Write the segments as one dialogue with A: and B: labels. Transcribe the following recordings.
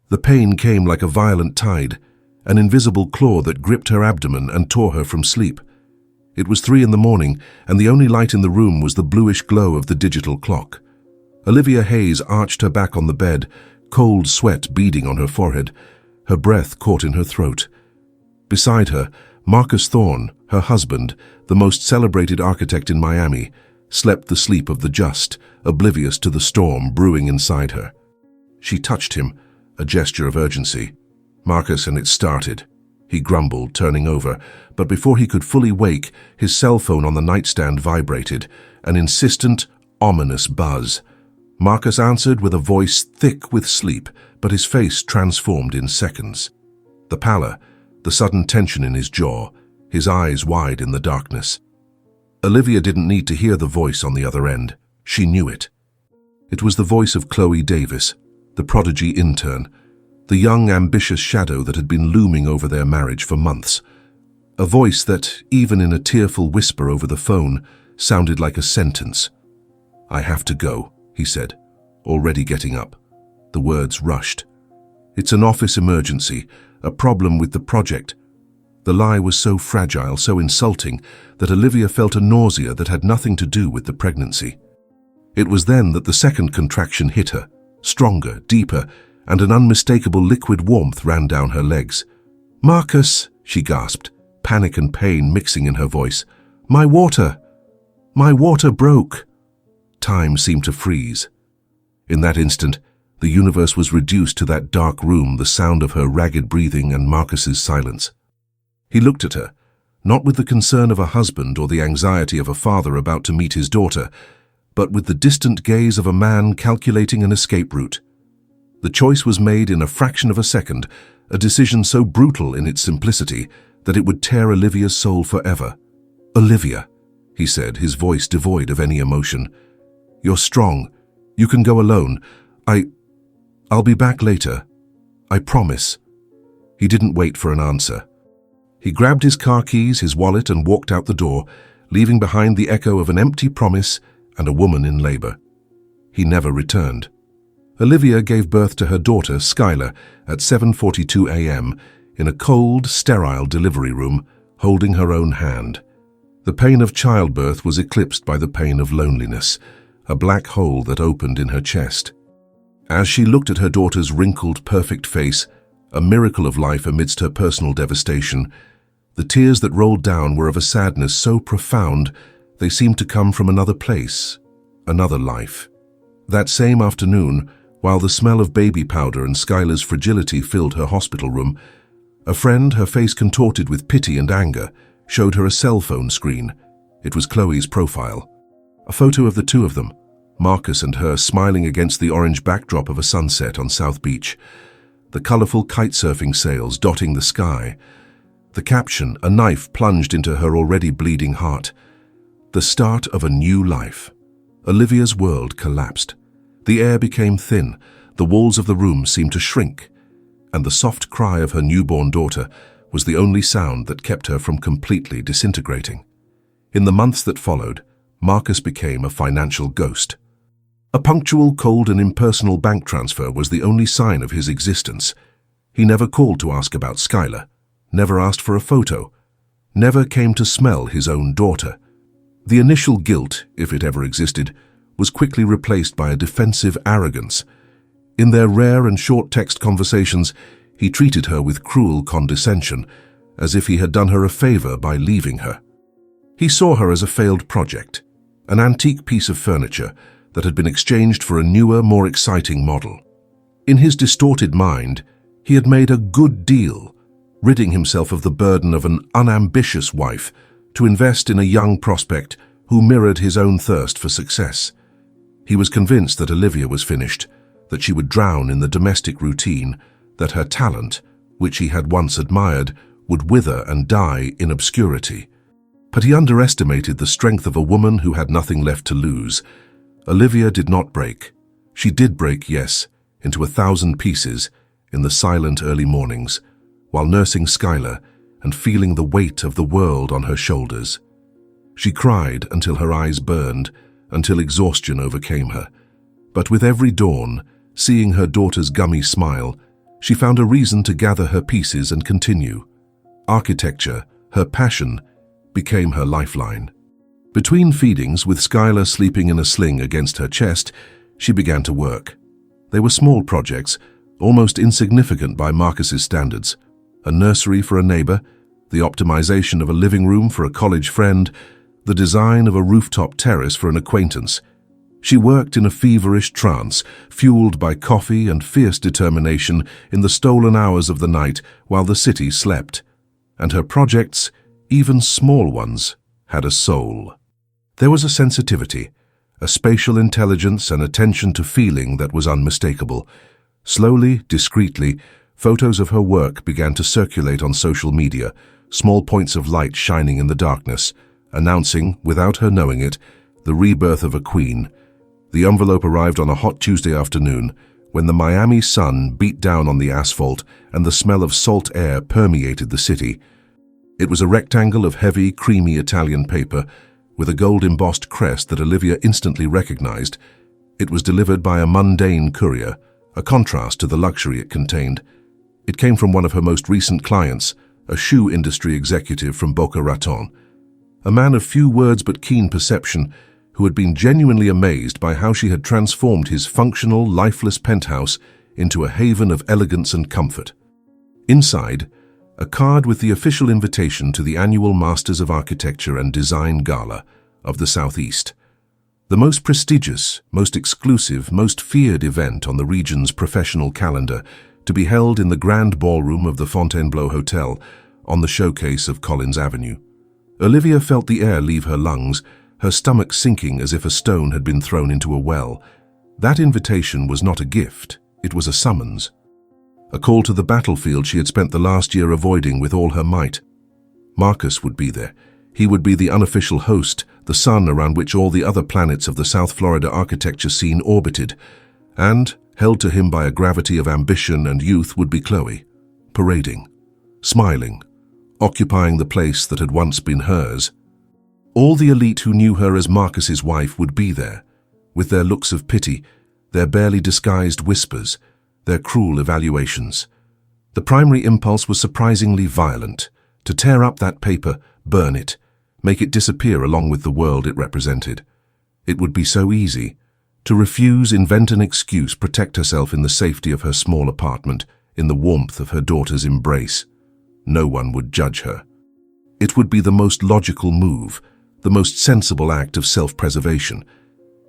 A: The pain came like a violent tide, an invisible claw that gripped her abdomen and tore her from sleep. It was 3 a.m, and the only light in the room was the bluish glow of the digital clock. Olivia Hayes arched her back on the bed, cold sweat beading on her forehead, her breath caught in her throat. Beside her, Marcus Thorne, her husband, the most celebrated architect in Miami, slept the sleep of the just, oblivious to the storm brewing inside her. She touched him, a gesture of urgency. "Marcus, and it started," he grumbled, turning over, but before he could fully wake, his cell phone on the nightstand vibrated, an insistent, ominous buzz. Marcus answered with a voice thick with sleep, but his face transformed in seconds. The pallor, the sudden tension in his jaw, his eyes wide in the darkness. Olivia didn't need to hear the voice on the other end. She knew it. It was the voice of Chloe Davis, the prodigy intern, the young, ambitious shadow that had been looming over their marriage for months. A voice that, even in a tearful whisper over the phone, sounded like a sentence. "I have to go," he said, already getting up. The words rushed. "It's an office emergency, a problem with the project." The lie was so fragile, so insulting, that Olivia felt a nausea that had nothing to do with the pregnancy. It was then that the second contraction hit her, stronger, deeper, and an unmistakable liquid warmth ran down her legs. "Marcus," she gasped, panic and pain mixing in her voice. My water broke." Time seemed to freeze. In that instant, the universe was reduced to that dark room, the sound of her ragged breathing and Marcus's silence. He looked at her, not with the concern of a husband or the anxiety of a father about to meet his daughter, but with the distant gaze of a man calculating an escape route. The choice was made in a fraction of a second, a decision so brutal in its simplicity that it would tear Olivia's soul forever. "Olivia," he said, his voice devoid of any emotion. "You're strong. You can go alone. I'll be back later. I promise." He didn't wait for an answer. He grabbed his car keys, his wallet, and walked out the door, leaving behind the echo of an empty promise and a woman in labor. He never returned. Olivia gave birth to her daughter, Skylar, at 7:42 a.m. in a cold, sterile delivery room, holding her own hand. The pain of childbirth was eclipsed by the pain of loneliness, a black hole that opened in her chest. As she looked at her daughter's wrinkled, perfect face, a miracle of life amidst her personal devastation, the tears that rolled down were of a sadness so profound they seemed to come from another place, another life. That same afternoon, while the smell of baby powder and Skylar's fragility filled her hospital room, a friend, her face contorted with pity and anger, showed her a cell phone screen. It was Chloe's profile. A photo of the two of them, Marcus and her, smiling against the orange backdrop of a sunset on South Beach, the colorful kitesurfing sails dotting the sky. The caption, a knife plunged into her already bleeding heart. The start of a new life. Olivia's world collapsed. The air became thin, the walls of the room seemed to shrink, and the soft cry of her newborn daughter was the only sound that kept her from completely disintegrating. In the months that followed, Marcus became a financial ghost. A punctual, cold and impersonal bank transfer was the only sign of his existence. He never called to ask about Skylar, never asked for a photo, never came to smell his own daughter. The initial guilt, if it ever existed, was quickly replaced by a defensive arrogance. In their rare and short text conversations, he treated her with cruel condescension, as if he had done her a favor by leaving her. He saw her as a failed project, an antique piece of furniture that had been exchanged for a newer, more exciting model. In his distorted mind, he had made a good deal, ridding himself of the burden of an unambitious wife to invest in a young prospect who mirrored his own thirst for success. He was convinced that Olivia was finished, that she would drown in the domestic routine, that her talent, which he had once admired, would wither and die in obscurity. But he underestimated the strength of a woman who had nothing left to lose. Olivia did not break. She did break, yes, into 1,000 pieces in the silent early mornings, while nursing Skylar and feeling the weight of the world on her shoulders. She cried until her eyes burned, until exhaustion overcame her. But with every dawn, seeing her daughter's gummy smile, She found a reason to gather her pieces and continue. Architecture, her passion, became her lifeline. Between feedings, with Skylar sleeping in a sling against her chest, she began to work. They were small projects, almost insignificant by Marcus's standards. A nursery for a neighbor, the optimization of a living room for a college friend, the design of a rooftop terrace for an acquaintance. She worked in a feverish trance, fueled by coffee and fierce determination in the stolen hours of the night while the city slept. And her projects, even small ones, had a soul. There was a sensitivity, a spatial intelligence and attention to feeling that was unmistakable. Slowly, discreetly, photos of her work began to circulate on social media, small points of light shining in the darkness, announcing, without her knowing it, the rebirth of a queen. The envelope arrived on a hot Tuesday afternoon, when the Miami sun beat down on the asphalt and the smell of salt air permeated the city. It was a rectangle of heavy, creamy Italian paper, with a gold-embossed crest that Olivia instantly recognized. It was delivered by a mundane courier, a contrast to the luxury it contained. It came from one of her most recent clients, a shoe industry executive from Boca Raton. A man of few words but keen perception, who had been genuinely amazed by how she had transformed his functional, lifeless penthouse into a haven of elegance and comfort. Inside, a card with the official invitation to the annual Masters of Architecture and Design Gala of the Southeast. The most prestigious, most exclusive, most feared event on the region's professional calendar, to be held in the grand ballroom of the Fontainebleau Hotel on the showcase of Collins Avenue. Olivia felt the air leave her lungs, her stomach sinking as if a stone had been thrown into a well. That invitation was not a gift, it was a summons. A call to the battlefield she had spent the last year avoiding with all her might. Marcus would be there. He would be the unofficial host, the sun around which all the other planets of the South Florida architecture scene orbited. And, held to him by a gravity of ambition and youth, would be Chloe, parading, smiling, occupying the place that had once been hers. All the elite who knew her as Marcus's wife would be there, with their looks of pity, their barely disguised whispers, their cruel evaluations. The primary impulse was surprisingly violent, to tear up that paper, burn it, make it disappear along with the world it represented. It would be so easy. To refuse, invent an excuse, protect herself in the safety of her small apartment, in the warmth of her daughter's embrace. No one would judge her. It would be the most logical move, the most sensible act of self-preservation.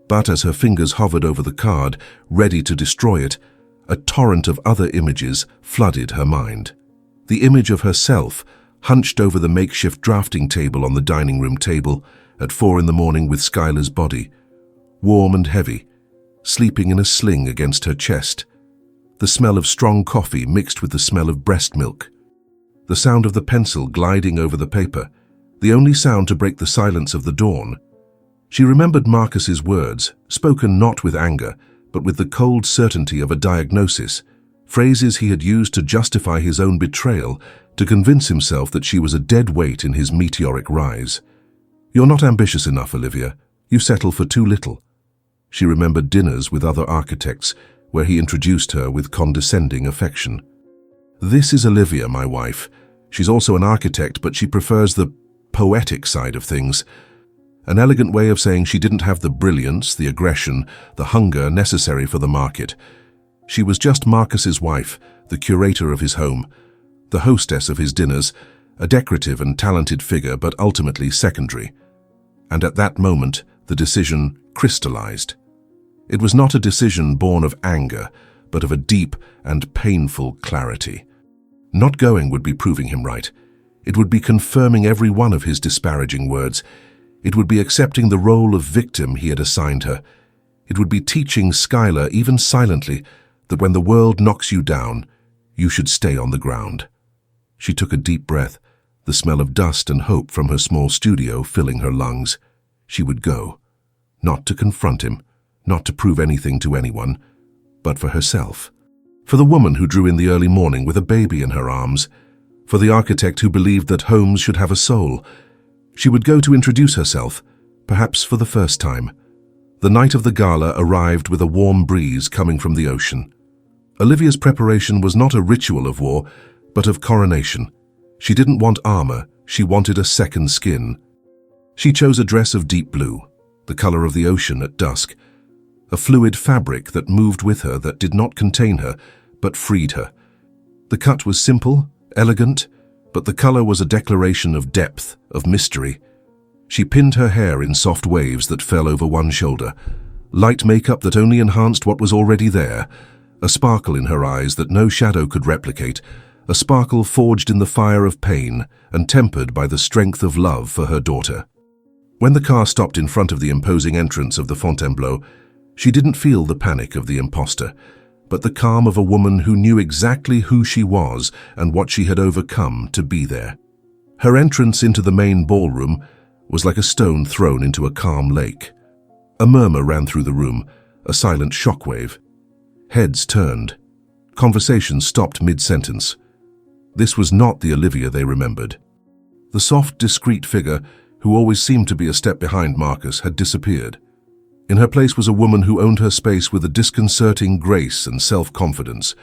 A: But as her fingers hovered over the card, ready to destroy it, a torrent of other images flooded her mind. The image of herself, hunched over the makeshift drafting table on the dining room table at 4 a.m. with Skylar's body, warm and heavy, sleeping in a sling against her chest. The smell of strong coffee mixed with the smell of breast milk. The sound of the pencil gliding over the paper, the only sound to break the silence of the dawn. She remembered Marcus's words, spoken not with anger, but with the cold certainty of a diagnosis, phrases he had used to justify his own betrayal, to convince himself that she was a dead weight in his meteoric rise. "You're not ambitious enough, Olivia. You settle for too little." She remembered dinners with other architects, where he introduced her with condescending affection. "This is Olivia, my wife. She's also an architect, but she prefers the poetic side of things." An elegant way of saying she didn't have the brilliance, the aggression, the hunger necessary for the market. She was just Marcus's wife, the curator of his home, the hostess of his dinners, a decorative and talented figure, but ultimately secondary. And at that moment, the decision crystallized. It was not a decision born of anger, but of a deep and painful clarity. Not going would be proving him right. It would be confirming every one of his disparaging words. It would be accepting the role of victim he had assigned her. It would be teaching Skylar, even silently, that when the world knocks you down, you should stay on the ground. She took a deep breath, the smell of dust and hope from her small studio filling her lungs. She would go, not to confront him, not to prove anything to anyone, but for herself. For the woman who drew in the early morning with a baby in her arms. For the architect who believed that homes should have a soul. She would go to introduce herself, perhaps for the first time. The night of the gala arrived with a warm breeze coming from the ocean. Olivia's preparation was not a ritual of war, but of coronation. She didn't want armor, she wanted a second skin. She chose a dress of deep blue, the color of the ocean at dusk, a fluid fabric that moved with her, that did not contain her, but freed her. The cut was simple, elegant, but the color was a declaration of depth, of mystery. She pinned her hair in soft waves that fell over one shoulder, light makeup that only enhanced what was already there, a sparkle in her eyes that no shadow could replicate, a sparkle forged in the fire of pain and tempered by the strength of love for her daughter. When the car stopped in front of the imposing entrance of the Fontainebleau, she didn't feel the panic of the imposter, but the calm of a woman who knew exactly who she was and what she had overcome to be there. Her entrance into the main ballroom was like a stone thrown into a calm lake. A murmur ran through the room, a silent shockwave. Heads turned. Conversation stopped mid-sentence. This was not the Olivia they remembered. The soft, discreet figure, who always seemed to be a step behind Marcus, had disappeared. In her place was a woman who owned her space with a disconcerting grace and self-confidence.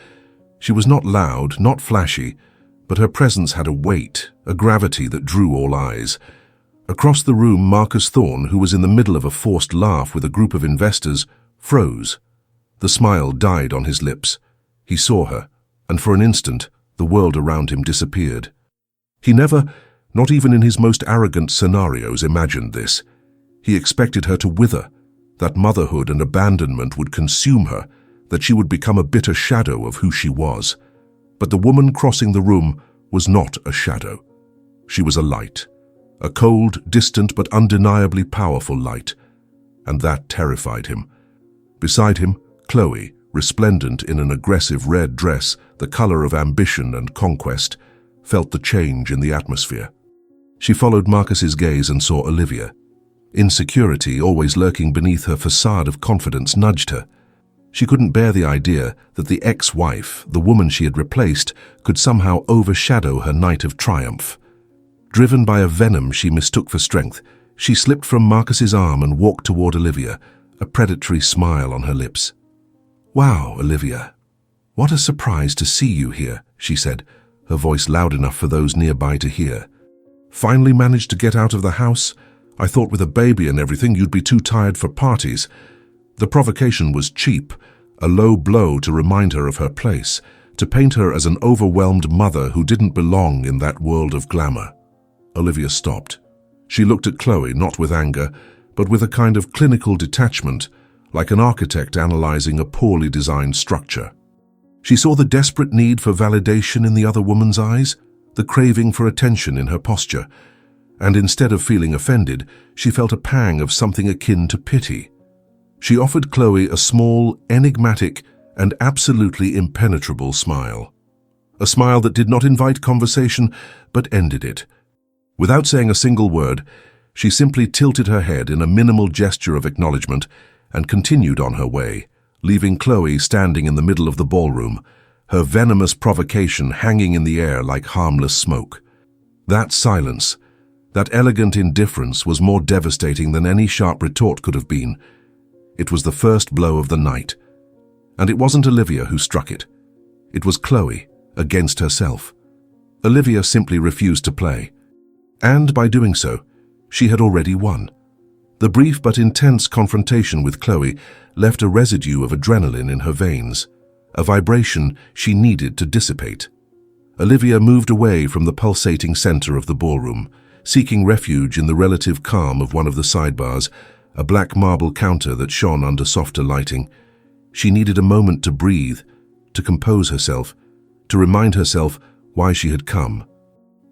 A: She was not loud, not flashy, but her presence had a weight, a gravity that drew all eyes. Across the room, Marcus Thorne, who was in the middle of a forced laugh with a group of investors, froze. The smile died on his lips. He saw her, and for an instant, the world around him disappeared. He never, not even in his most arrogant scenarios, imagined this. He expected her to wither, that motherhood and abandonment would consume her, that she would become a bitter shadow of who she was. But the woman crossing the room was not a shadow. She was a light, a cold, distant but undeniably powerful light, and that terrified him. Beside him, Chloe, resplendent in an aggressive red dress, the color of ambition and conquest, felt the change in the atmosphere. She followed Marcus's gaze and saw Olivia. Insecurity, always lurking beneath her facade of confidence, nudged her. She couldn't bear the idea that the ex-wife, the woman she had replaced, could somehow overshadow her night of triumph. Driven by a venom she mistook for strength, she slipped from Marcus's arm and walked toward Olivia, a predatory smile on her lips. "Wow, Olivia. What a surprise to see you here," she said, her voice loud enough for those nearby to hear. "Finally managed to get out of the house? I thought with a baby and everything you'd be too tired for parties." The provocation was cheap, a low blow to remind her of her place, to paint her as an overwhelmed mother who didn't belong in that world of glamour. Olivia stopped. She looked at Chloe, not with anger, but with a kind of clinical detachment, like an architect analyzing a poorly designed structure. She saw the desperate need for validation in the other woman's eyes, the craving for attention in her posture, and instead of feeling offended, she felt a pang of something akin to pity. She offered Chloe a small, enigmatic, and absolutely impenetrable smile. A smile that did not invite conversation, but ended it. Without saying a single word, she simply tilted her head in a minimal gesture of acknowledgement and continued on her way, leaving Chloe standing in the middle of the ballroom, her venomous provocation hanging in the air like harmless smoke. That silence, that elegant indifference, was more devastating than any sharp retort could have been. It was the first blow of the night. And it wasn't Olivia who struck it. It was Chloe, against herself. Olivia simply refused to play. And by doing so, she had already won. The brief but intense confrontation with Chloe left a residue of adrenaline in her veins, a vibration she needed to dissipate. Olivia moved away from the pulsating center of the ballroom, seeking refuge in the relative calm of one of the sidebars, a black marble counter that shone under softer lighting. She needed a moment to breathe, to compose herself, to remind herself why she had come.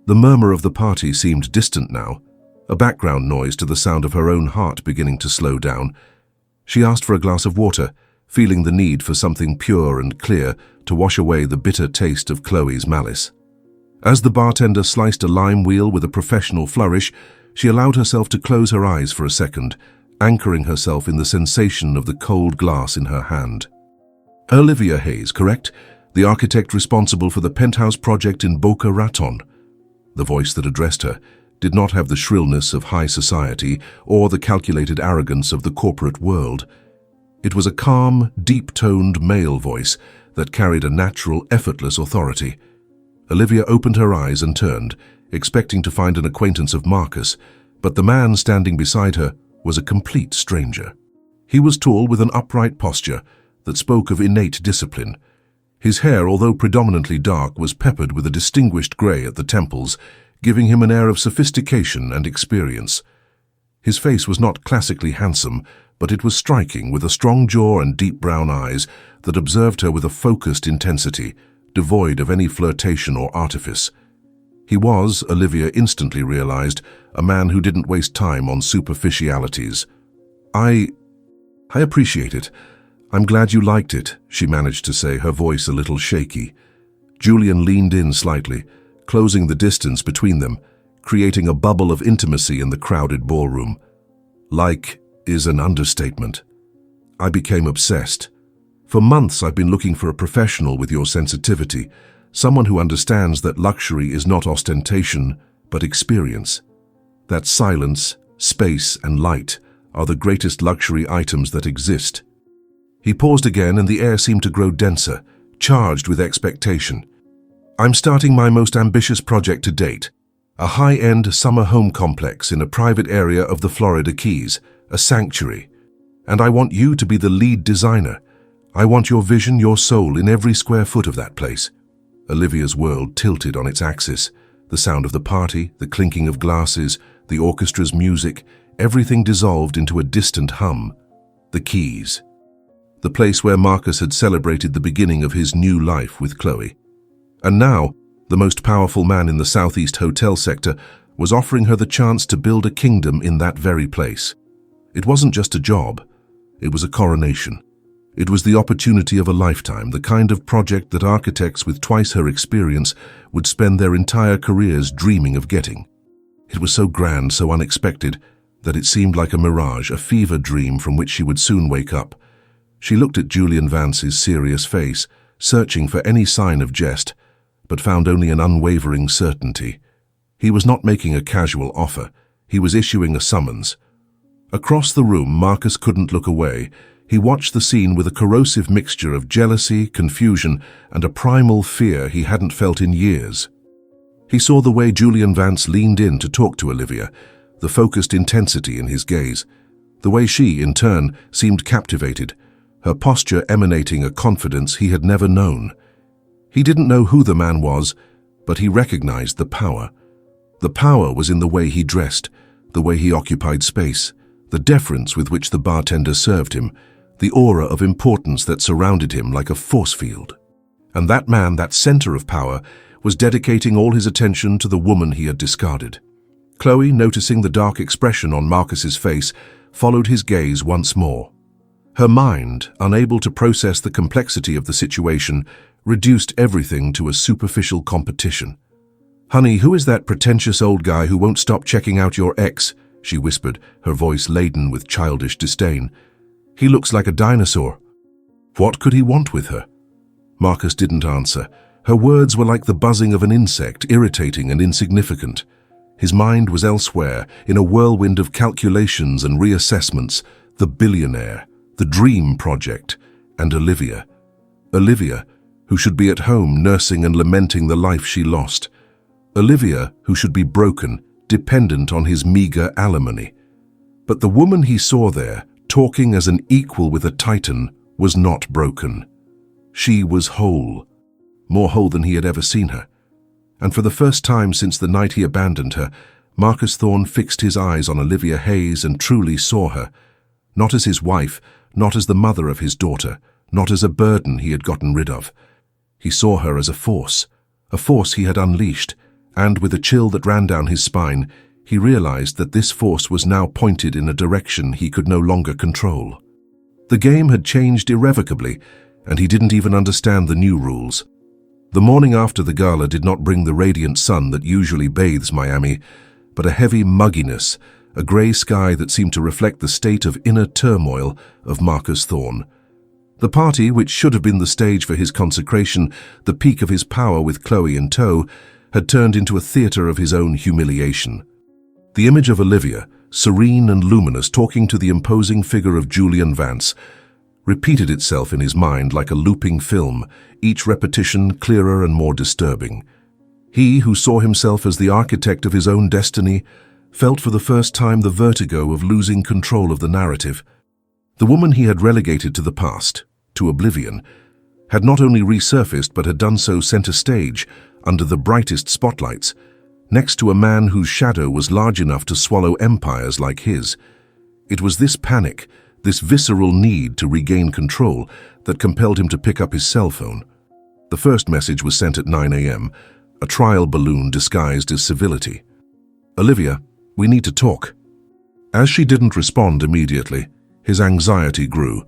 A: The murmur of the party seemed distant now, a background noise to the sound of her own heart beginning to slow down. She asked for a glass of water, feeling the need for something pure and clear to wash away the bitter taste of Chloe's malice. As the bartender sliced a lime wheel with a professional flourish, she allowed herself to close her eyes for a second, anchoring herself in the sensation of the cold glass in her hand. Olivia Hayes, correct? The architect responsible for the penthouse project in Boca Raton. The voice that addressed her did not have the shrillness of high society or the calculated arrogance of the corporate world. It was a calm, deep-toned male voice that carried a natural, effortless authority. Olivia opened her eyes and turned, expecting to find an acquaintance of Marcus, but the man standing beside her was a complete stranger. He was tall with an upright posture that spoke of innate discipline. His hair, although predominantly dark, was peppered with a distinguished grey at the temples, giving him an air of sophistication and experience. His face was not classically handsome, but it was striking, with a strong jaw and deep brown eyes that observed her with a focused intensity, devoid of any flirtation or artifice. He was, Olivia instantly realized, a man who didn't waste time on superficialities. I appreciate it. I'm glad you liked it, she managed to say, her voice a little shaky. Julian leaned in slightly, closing the distance between them, creating a bubble of intimacy in the crowded ballroom. Like is an understatement. I became obsessed. For months I've been looking for a professional with your sensitivity, someone who understands that luxury is not ostentation, but experience. That silence, space, and light are the greatest luxury items that exist. He paused again, and the air seemed to grow denser, charged with expectation. I'm starting my most ambitious project to date, a high-end summer home complex in a private area of the Florida Keys, a sanctuary. And I want you to be the lead designer. I want your vision, your soul in every square foot of that place. Olivia's world tilted on its axis. The sound of the party, the clinking of glasses, the orchestra's music, everything dissolved into a distant hum. The Keys. The place where Marcus had celebrated the beginning of his new life with Chloe. And now, the most powerful man in the Southeast hotel sector was offering her the chance to build a kingdom in that very place. It wasn't just a job, it was a coronation. It was the opportunity of a lifetime, the kind of project that architects with twice her experience would spend their entire careers dreaming of getting. It was so grand, so unexpected, that it seemed like a mirage, a fever dream from which she would soon wake up. She looked at Julian Vance's serious face, searching for any sign of jest, but found only an unwavering certainty. He was not making a casual offer, he was issuing a summons. Across the room, Marcus couldn't look away. He watched the scene with a corrosive mixture of jealousy, confusion, and a primal fear he hadn't felt in years. He saw the way Julian Vance leaned in to talk to Olivia, the focused intensity in his gaze, the way she, in turn, seemed captivated, her posture emanating a confidence he had never known. He didn't know who the man was, but he recognized the power. The power was in the way he dressed, the way he occupied space, the deference with which the bartender served him, the aura of importance that surrounded him like a force field. And that man, that center of power, was dedicating all his attention to the woman he had discarded. Chloe, noticing the dark expression on Marcus's face, followed his gaze once more. Her mind, unable to process the complexity of the situation, reduced everything to a superficial competition. "Honey, who is that pretentious old guy who won't stop checking out your ex?" she whispered, her voice laden with childish disdain. "He looks like a dinosaur." What could he want with her? Marcus didn't answer. Her words were like the buzzing of an insect, irritating and insignificant. His mind was elsewhere, in a whirlwind of calculations and reassessments, the billionaire, the dream project, and Olivia. Olivia, who should be at home nursing and lamenting the life she lost. Olivia, who should be broken, dependent on his meager alimony. But the woman he saw there, talking as an equal with a titan, was not broken. She was whole, more whole than he had ever seen her. And for the first time since the night he abandoned her, Marcus Thorne fixed his eyes on Olivia Hayes and truly saw her, not as his wife, not as the mother of his daughter, not as a burden he had gotten rid of. He saw her as a force he had unleashed, and with a chill that ran down his spine, he realized that this force was now pointed in a direction he could no longer control. The game had changed irrevocably, and he didn't even understand the new rules. The morning after the gala did not bring the radiant sun that usually bathes Miami, but a heavy mugginess, a grey sky that seemed to reflect the state of inner turmoil of Marcus Thorne. The party, which should have been the stage for his consecration, the peak of his power with Chloe in tow, had turned into a theatre of his own humiliation. The image of Olivia, serene and luminous, talking to the imposing figure of Julian Vance, repeated itself in his mind like a looping film, each repetition clearer and more disturbing. He, who saw himself as the architect of his own destiny, felt for the first time the vertigo of losing control of the narrative. The woman he had relegated to the past, to oblivion, had not only resurfaced but had done so center stage, under the brightest spotlights, next to a man whose shadow was large enough to swallow empires like his. It was this panic, this visceral need to regain control, that compelled him to pick up his cell phone. The first message was sent at 9 a.m., a trial balloon disguised as civility. "Olivia, we need to talk." As she didn't respond immediately, his anxiety grew,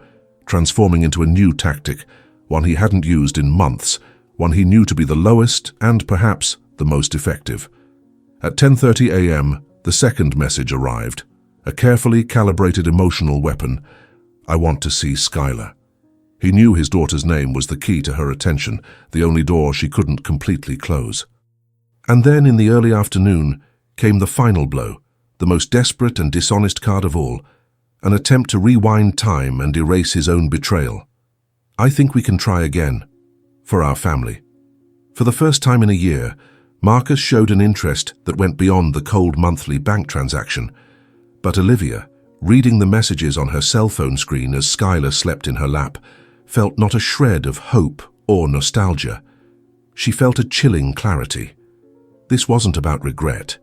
A: transforming into a new tactic, one he hadn't used in months, one he knew to be the lowest and perhaps the most effective. At 10:30 a.m., the second message arrived, a carefully calibrated emotional weapon. "I want to see Skylar." He knew his daughter's name was the key to her attention, the only door she couldn't completely close. And then in the early afternoon came the final blow, the most desperate and dishonest card of all, an attempt to rewind time and erase his own betrayal. "I think we can try again. For our family." For the first time in a year, Marcus showed an interest that went beyond the cold monthly bank transaction. But Olivia, reading the messages on her cell phone screen as Skylar slept in her lap, felt not a shred of hope or nostalgia. She felt a chilling clarity. This wasn't about regret.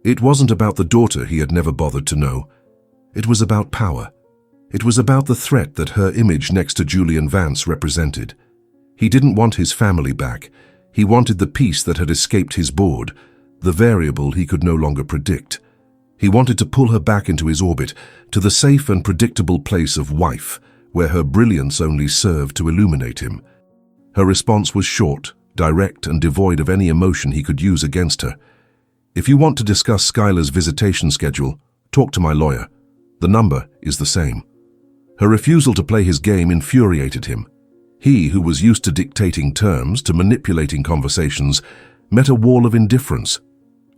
A: It wasn't about the daughter he had never bothered to know. It was about power. It was about the threat that her image next to Julian Vance represented. He didn't want his family back. He wanted the piece that had escaped his board, the variable he could no longer predict. He wanted to pull her back into his orbit, to the safe and predictable place of wife, where her brilliance only served to illuminate him. Her response was short, direct, and devoid of any emotion he could use against her. "If you want to discuss Skylar's visitation schedule, talk to my lawyer. The number is the same." Her refusal to play his game infuriated him. He, who was used to dictating terms, to manipulating conversations, met a wall of indifference.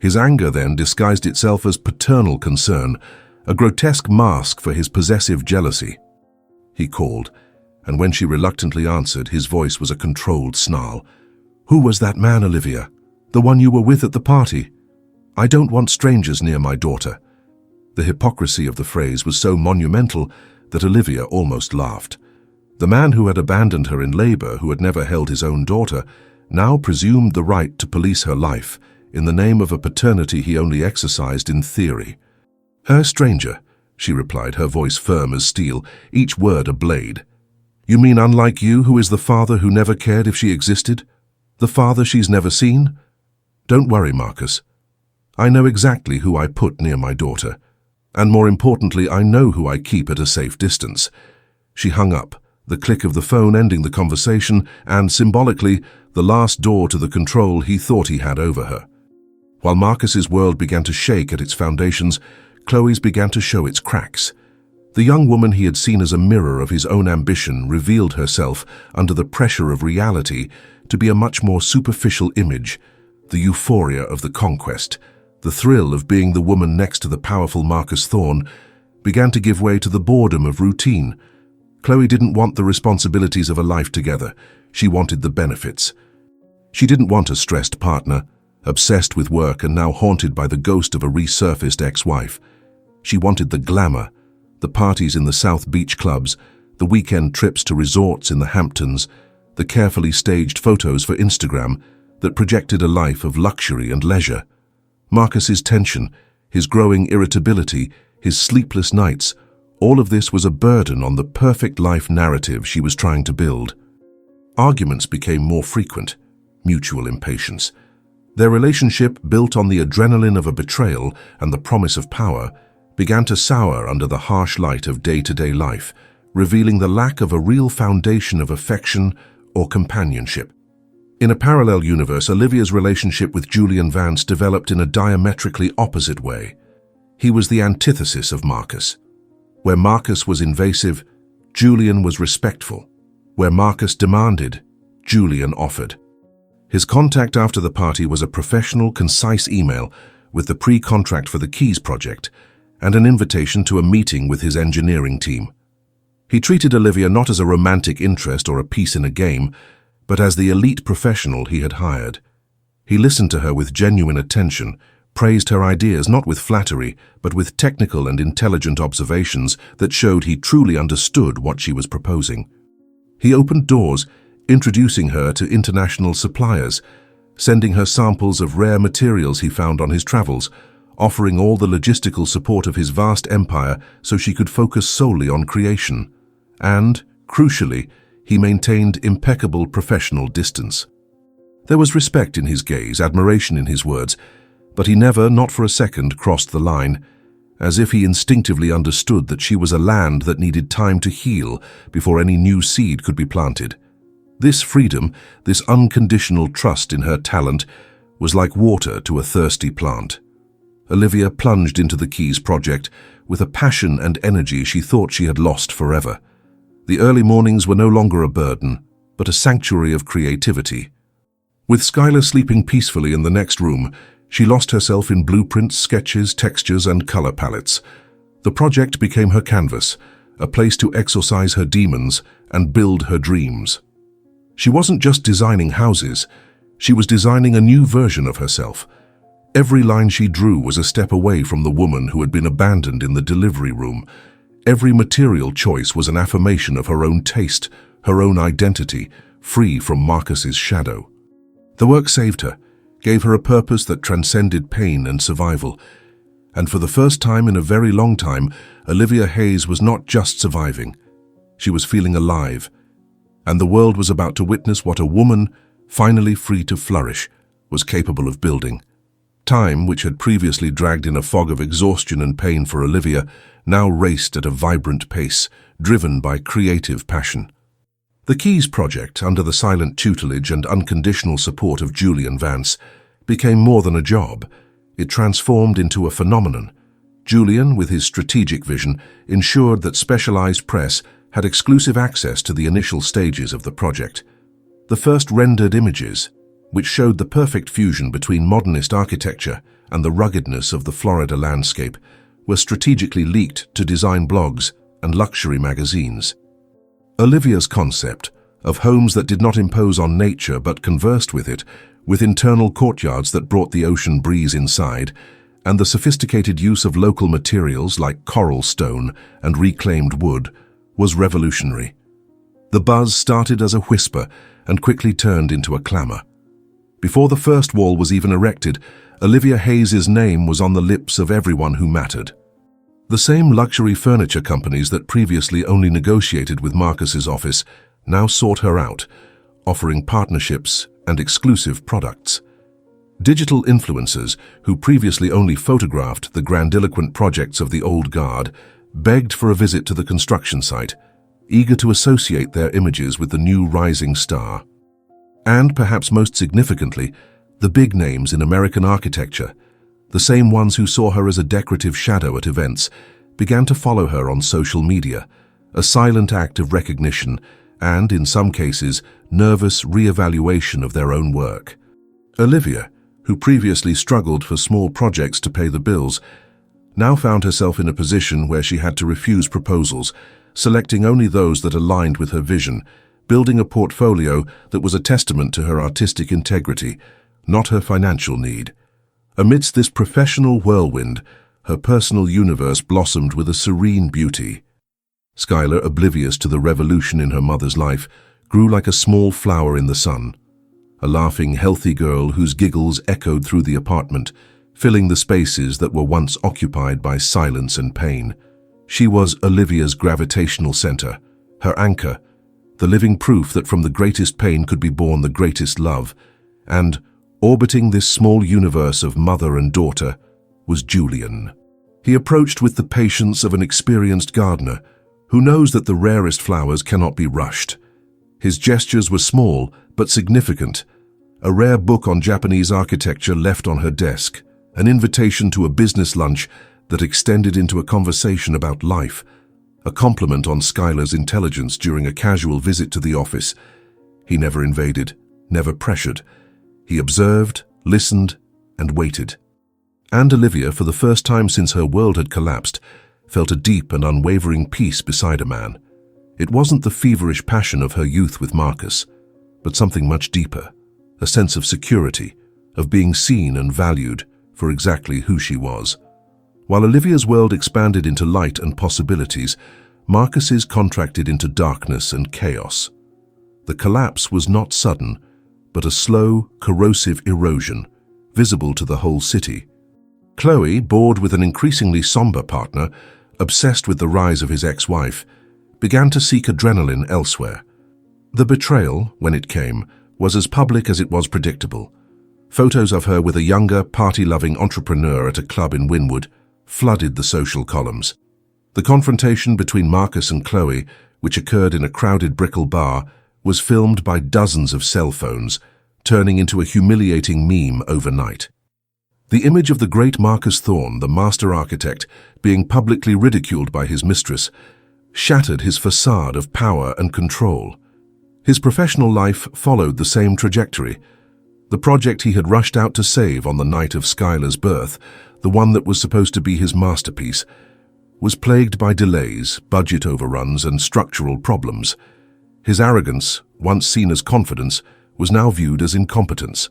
A: His anger then disguised itself as paternal concern, a grotesque mask for his possessive jealousy. He called, and when she reluctantly answered, his voice was a controlled snarl. "Who was that man, Olivia? The one you were with at the party? I don't want strangers near my daughter." The hypocrisy of the phrase was so monumental that Olivia almost laughed. The man who had abandoned her in labor, who had never held his own daughter, now presumed the right to police her life in the name of a paternity he only exercised in theory. "Her stranger," she replied, her voice firm as steel, each word a blade. "You mean unlike you, who is the father who never cared if she existed? The father she's never seen? Don't worry, Marcus. I know exactly who I put near my daughter. And more importantly, I know who I keep at a safe distance." She hung up, the click of the phone ending the conversation and, symbolically, the last door to the control he thought he had over her. While Marcus's world began to shake at its foundations, Chloe's began to show its cracks. The young woman he had seen as a mirror of his own ambition revealed herself, under the pressure of reality, to be a much more superficial image, the euphoria of the conquest. The thrill of being the woman next to the powerful Marcus Thorne began to give way to the boredom of routine. Chloe didn't want the responsibilities of a life together. She wanted the benefits. She didn't want a stressed partner, obsessed with work and now haunted by the ghost of a resurfaced ex-wife. She wanted the glamour, the parties in the South Beach clubs, the weekend trips to resorts in the Hamptons, the carefully staged photos for Instagram that projected a life of luxury and leisure. Marcus's tension, his growing irritability, his sleepless nights, all of this was a burden on the perfect life narrative she was trying to build. Arguments became more frequent, mutual impatience. Their relationship, built on the adrenaline of a betrayal and the promise of power, began to sour under the harsh light of day-to-day life, revealing the lack of a real foundation of affection or companionship. In a parallel universe, Olivia's relationship with Julian Vance developed in a diametrically opposite way. He was the antithesis of Marcus. Where Marcus was invasive, Julian was respectful. Where Marcus demanded, Julian offered. His contact after the party was a professional, concise email with the pre-contract for the Keys project and an invitation to a meeting with his engineering team. He treated Olivia not as a romantic interest or a piece in a game, but as the elite professional he had hired. He listened to her with genuine attention, praised her ideas not with flattery, but with technical and intelligent observations that showed he truly understood what she was proposing. He opened doors, introducing her to international suppliers, sending her samples of rare materials he found on his travels, offering all the logistical support of his vast empire so she could focus solely on creation. And, crucially, he maintained impeccable professional distance. There was respect in his gaze, admiration in his words, but he never, not for a second, crossed the line, as if he instinctively understood that she was a land that needed time to heal before any new seed could be planted. This freedom, this unconditional trust in her talent, was like water to a thirsty plant. Olivia plunged into the Keys project with a passion and energy she thought she had lost forever. The early mornings were no longer a burden, but a sanctuary of creativity. With Skylar sleeping peacefully in the next room, she lost herself in blueprints, sketches, textures, and color palettes. The project became her canvas, a place to exorcise her demons and build her dreams. She wasn't just designing houses, she was designing a new version of herself. Every line she drew was a step away from the woman who had been abandoned in the delivery room. Every material choice was an affirmation of her own taste, her own identity, free from Marcus's shadow. The work saved her, gave her a purpose that transcended pain and survival. And for the first time in a very long time, Olivia Hayes was not just surviving. She was feeling alive. And the world was about to witness what a woman, finally free to flourish, was capable of building. Time, which had previously dragged in a fog of exhaustion and pain for Olivia, now raced at a vibrant pace, driven by creative passion. The Keys project, under the silent tutelage and unconditional support of Julian Vance, became more than a job. It transformed into a phenomenon. Julian, with his strategic vision, ensured that specialized press had exclusive access to the initial stages of the project. The first rendered images, which showed the perfect fusion between modernist architecture and the ruggedness of the Florida landscape, were strategically leaked to design blogs and luxury magazines. Olivia's concept of homes that did not impose on nature but conversed with it, with internal courtyards that brought the ocean breeze inside, and the sophisticated use of local materials like coral stone and reclaimed wood, was revolutionary. The buzz started as a whisper and quickly turned into a clamor. Before the first wall was even erected, Olivia Hayes's name was on the lips of everyone who mattered. The same luxury furniture companies that previously only negotiated with Marcus's office now sought her out, offering partnerships and exclusive products. Digital influencers, who previously only photographed the grandiloquent projects of the old guard, begged for a visit to the construction site, eager to associate their images with the new rising star. And perhaps most significantly, the big names in American architecture, the same ones who saw her as a decorative shadow at events, began to follow her on social media, a silent act of recognition and, in some cases, nervous re-evaluation of their own work. Olivia, who previously struggled for small projects to pay the bills, now found herself in a position where she had to refuse proposals, selecting only those that aligned with her vision, building a portfolio that was a testament to her artistic integrity, not her financial need. Amidst this professional whirlwind, her personal universe blossomed with a serene beauty. Skylar, oblivious to the revolution in her mother's life, grew like a small flower in the sun, a laughing, healthy girl whose giggles echoed through the apartment, filling the spaces that were once occupied by silence and pain. She was Olivia's gravitational center, her anchor, the living proof that from the greatest pain could be born the greatest love, and, orbiting this small universe of mother and daughter, was Julian. He approached with the patience of an experienced gardener who knows that the rarest flowers cannot be rushed. His gestures were small but significant, a rare book on Japanese architecture left on her desk, an invitation to a business lunch that extended into a conversation about life, a compliment on Skylar's intelligence during a casual visit to the office. He never invaded, never pressured. He observed, listened, and waited. And Olivia, for the first time since her world had collapsed, felt a deep and unwavering peace beside a man. It wasn't the feverish passion of her youth with Marcus, but something much deeper, a sense of security, of being seen and valued for exactly who she was. While Olivia's world expanded into light and possibilities, Marcus's contracted into darkness and chaos. The collapse was not sudden, but a slow, corrosive erosion, visible to the whole city. Chloe, bored with an increasingly somber partner, obsessed with the rise of his ex-wife, began to seek adrenaline elsewhere. The betrayal, when it came, was as public as it was predictable. Photos of her with a younger, party-loving entrepreneur at a club in Wynwood flooded the social columns. The confrontation between Marcus and Chloe, which occurred in a crowded Brickell bar, was filmed by dozens of cell phones, turning into a humiliating meme overnight. The image of the great Marcus Thorne, the master architect, being publicly ridiculed by his mistress, shattered his facade of power and control. His professional life followed the same trajectory. The project he had rushed out to save on the night of Skylar's birth, the one that was supposed to be his masterpiece, was plagued by delays, budget overruns, and structural problems. His arrogance, once seen as confidence, was now viewed as incompetence.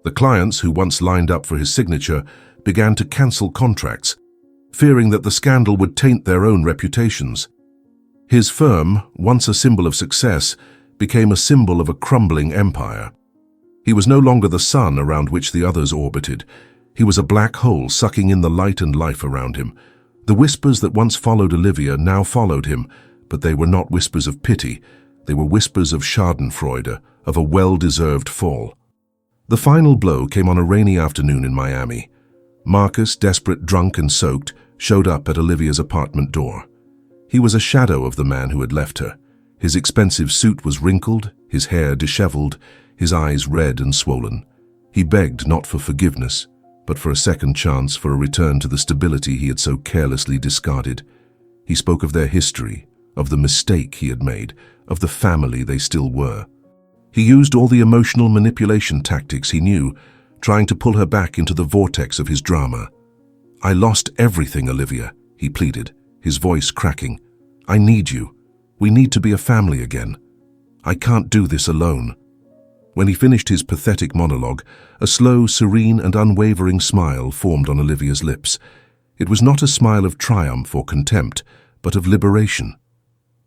A: The clients who once lined up for his signature began to cancel contracts, fearing that the scandal would taint their own reputations. His firm, once a symbol of success, became a symbol of a crumbling empire. He was no longer the sun around which the others orbited. He was a black hole sucking in the light and life around him. The whispers that once followed Olivia now followed him, but they were not whispers of pity. They were whispers of schadenfreude, of a well-deserved fall. The final blow came on a rainy afternoon in Miami. Marcus, desperate, drunk and soaked, showed up at Olivia's apartment door. He was a shadow of the man who had left her. His expensive suit was wrinkled, his hair disheveled, his eyes red and swollen. He begged not for forgiveness, but for a second chance, for a return to the stability he had so carelessly discarded. He spoke of their history, of the mistake he had made, of the family they still were. He used all the emotional manipulation tactics he knew, trying to pull her back into the vortex of his drama. "I lost everything, Olivia," he pleaded, his voice cracking. "I need you. We need to be a family again. I can't do this alone." When he finished his pathetic monologue, a slow, serene and unwavering smile formed on Olivia's lips. It was not a smile of triumph or contempt, but of liberation.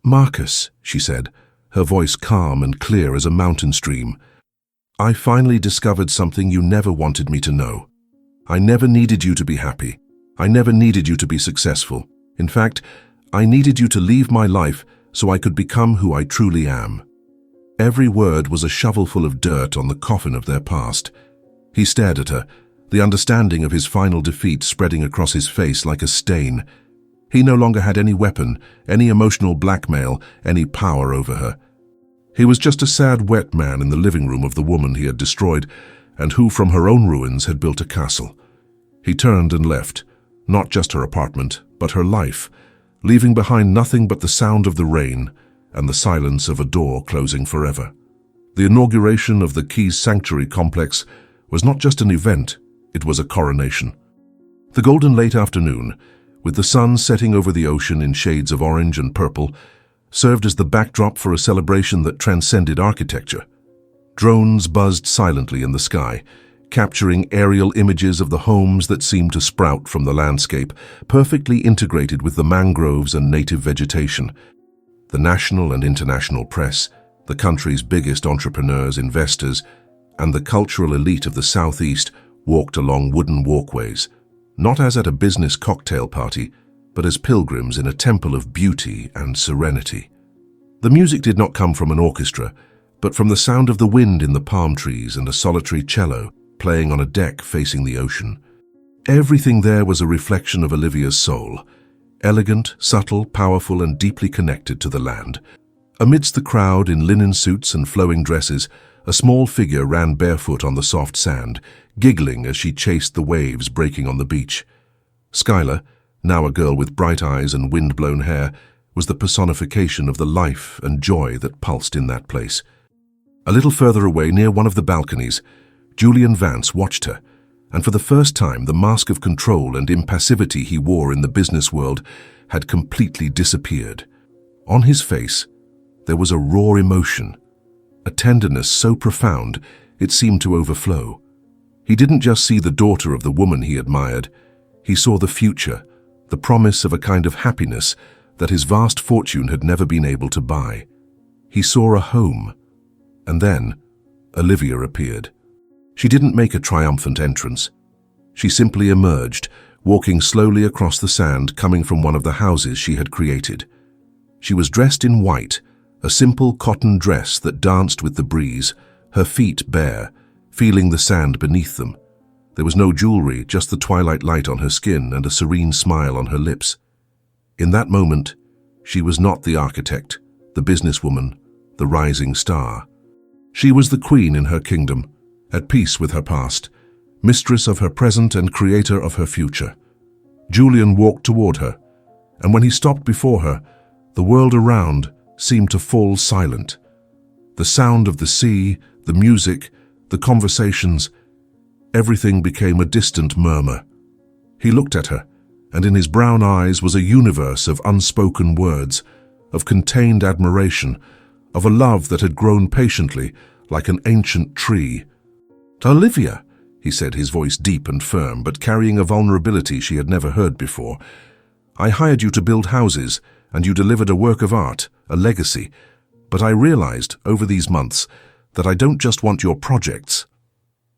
A: "Marcus," she said, her voice calm and clear as a mountain stream, "I finally discovered something you never wanted me to know. I never needed you to be happy. I never needed you to be successful. In fact, I needed you to leave my life so I could become who I truly am." Every word was a shovelful of dirt on the coffin of their past. He stared at her, the understanding of his final defeat spreading across his face like a stain. He no longer had any weapon, any emotional blackmail, any power over her. He was just a sad wet man in the living room of the woman he had destroyed, and who from her own ruins had built a castle. He turned and left, not just her apartment, but her life, leaving behind nothing but the sound of the rain and the silence of a door closing forever. The inauguration of the Keys Sanctuary complex was not just an event, it was a coronation. The golden late afternoon, with the sun setting over the ocean in shades of orange and purple, served as the backdrop for a celebration that transcended architecture. Drones buzzed silently in the sky, capturing aerial images of the homes that seemed to sprout from the landscape, perfectly integrated with the mangroves and native vegetation. The national and international press, the country's biggest entrepreneurs, investors, and the cultural elite of the Southeast walked along wooden walkways, not as at a business cocktail party, but as pilgrims in a temple of beauty and serenity. The music did not come from an orchestra, but from the sound of the wind in the palm trees and a solitary cello playing on a deck facing the ocean. Everything there was a reflection of Olivia's soul, elegant, subtle, powerful, and deeply connected to the land. Amidst the crowd in linen suits and flowing dresses, a small figure ran barefoot on the soft sand, giggling as she chased the waves breaking on the beach. Skylar, now a girl with bright eyes and wind-blown hair, was the personification of the life and joy that pulsed in that place. A little further away, near one of the balconies, Julian Vance watched her, and for the first time the mask of control and impassivity he wore in the business world had completely disappeared. On his face, there was a raw emotion, a tenderness so profound it seemed to overflow. He didn't just see the daughter of the woman he admired, he saw the future, the promise of a kind of happiness that his vast fortune had never been able to buy. He saw a home, and then Olivia appeared. She didn't make a triumphant entrance. She simply emerged, walking slowly across the sand coming from one of the houses she had created. She was dressed in white, a simple cotton dress that danced with the breeze, her feet bare, feeling the sand beneath them. There was no jewelry, just the twilight light on her skin and a serene smile on her lips. In that moment, she was not the architect, the businesswoman, the rising star. She was the queen in her kingdom, at peace with her past, mistress of her present and creator of her future. Julian walked toward her, and when he stopped before her, the world around seemed to fall silent. The sound of the sea, the music, the conversations, everything became a distant murmur. He looked at her, and in his brown eyes was a universe of unspoken words, of contained admiration, of a love that had grown patiently like an ancient tree. "Olivia," he said, his voice deep and firm, but carrying a vulnerability she had never heard before. "I hired you to build houses, and you delivered a work of art, a legacy. But I realized, over these months, that I don't just want your projects."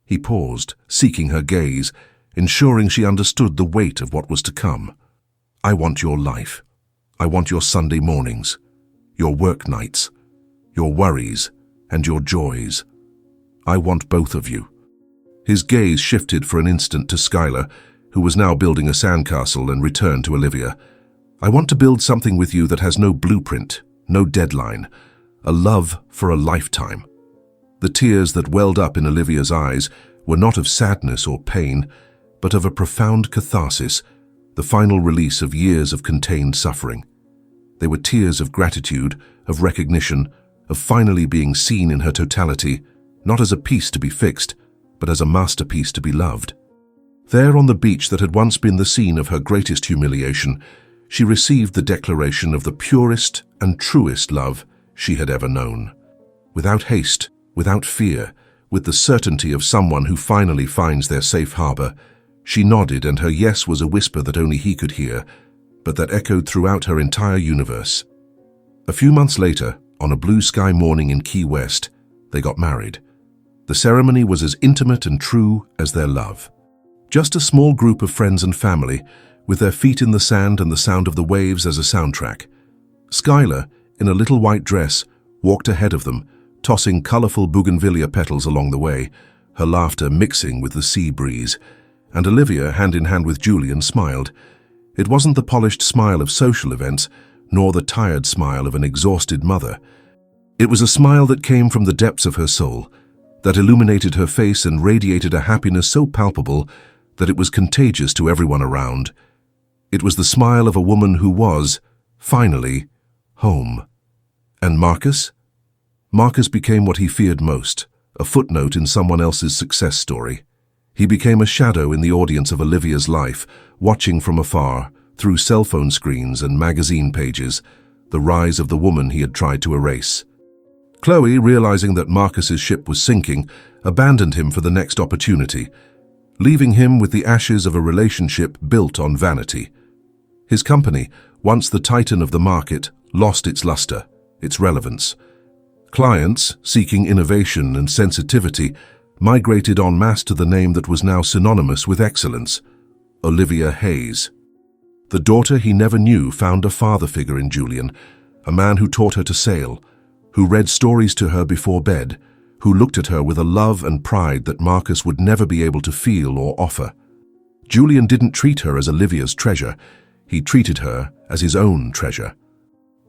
A: He paused, seeking her gaze, ensuring she understood the weight of what was to come. "I want your life. I want your Sunday mornings, your work nights, your worries, and your joys. I want both of you." His gaze shifted for an instant to Skylar, who was now building a sandcastle, and returned to Olivia. "I want to build something with you that has no blueprint, no deadline, a love for a lifetime." The tears that welled up in Olivia's eyes were not of sadness or pain, but of a profound catharsis, the final release of years of contained suffering. They were tears of gratitude, of recognition, of finally being seen in her totality, not as a piece to be fixed, but as a masterpiece to be loved. There on the beach that had once been the scene of her greatest humiliation, she received the declaration of the purest and truest love she had ever known. Without haste, without fear, with the certainty of someone who finally finds their safe harbor, she nodded, and her yes was a whisper that only he could hear, but that echoed throughout her entire universe. A few months later, on a blue sky morning in Key West, they got married. The ceremony was as intimate and true as their love. Just a small group of friends and family, with their feet in the sand and the sound of the waves as a soundtrack. Skylar, in a little white dress, walked ahead of them, tossing colorful bougainvillea petals along the way, her laughter mixing with the sea breeze. And Olivia, hand in hand with Julian, smiled. It wasn't the polished smile of social events, nor the tired smile of an exhausted mother. It was a smile that came from the depths of her soul, that illuminated her face and radiated a happiness so palpable that it was contagious to everyone around. It was the smile of a woman who was, finally, home. And Marcus? Marcus became what he feared most, a footnote in someone else's success story. He became a shadow in the audience of Olivia's life, watching from afar, through cell phone screens and magazine pages, the rise of the woman he had tried to erase. Chloe, realizing that Marcus's ship was sinking, abandoned him for the next opportunity, leaving him with the ashes of a relationship built on vanity. His company, once the titan of the market, lost its luster, its relevance. Clients, seeking innovation and sensitivity, migrated en masse to the name that was now synonymous with excellence, Olivia Hayes. The daughter he never knew found a father figure in Julian, a man who taught her to sail, who read stories to her before bed, who looked at her with a love and pride that Marcus would never be able to feel or offer. Julian didn't treat her as Olivia's treasure, he treated her as his own treasure.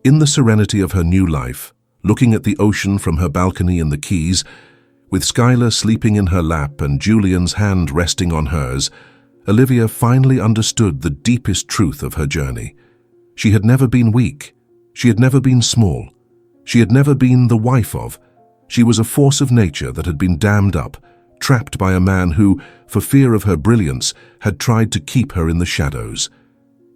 A: In the serenity of her new life, looking at the ocean from her balcony in the Keys, with Skylar sleeping in her lap and Julian's hand resting on hers, Olivia finally understood the deepest truth of her journey. She had never been weak. She had never been small. She had never been the wife of. She was a force of nature that had been dammed up, trapped by a man who, for fear of her brilliance, had tried to keep her in the shadows.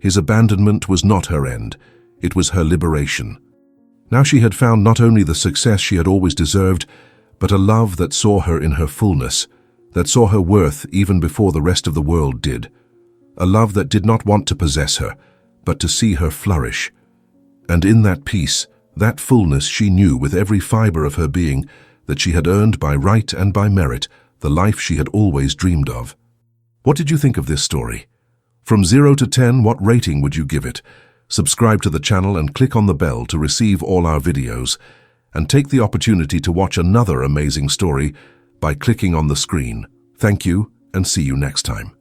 A: His abandonment was not her end. It was her liberation. Now she had found not only the success she had always deserved, but a love that saw her in her fullness, that saw her worth even before the rest of the world did. A love that did not want to possess her, but to see her flourish. And in that peace, that fullness, she knew with every fiber of her being that she had earned by right and by merit the life she had always dreamed of. What did you think of this story? From 0 to 10, what rating would you give it? Subscribe to the channel and click on the bell to receive all our videos. And take the opportunity to watch another amazing story by clicking on the screen. Thank you, and see you next time.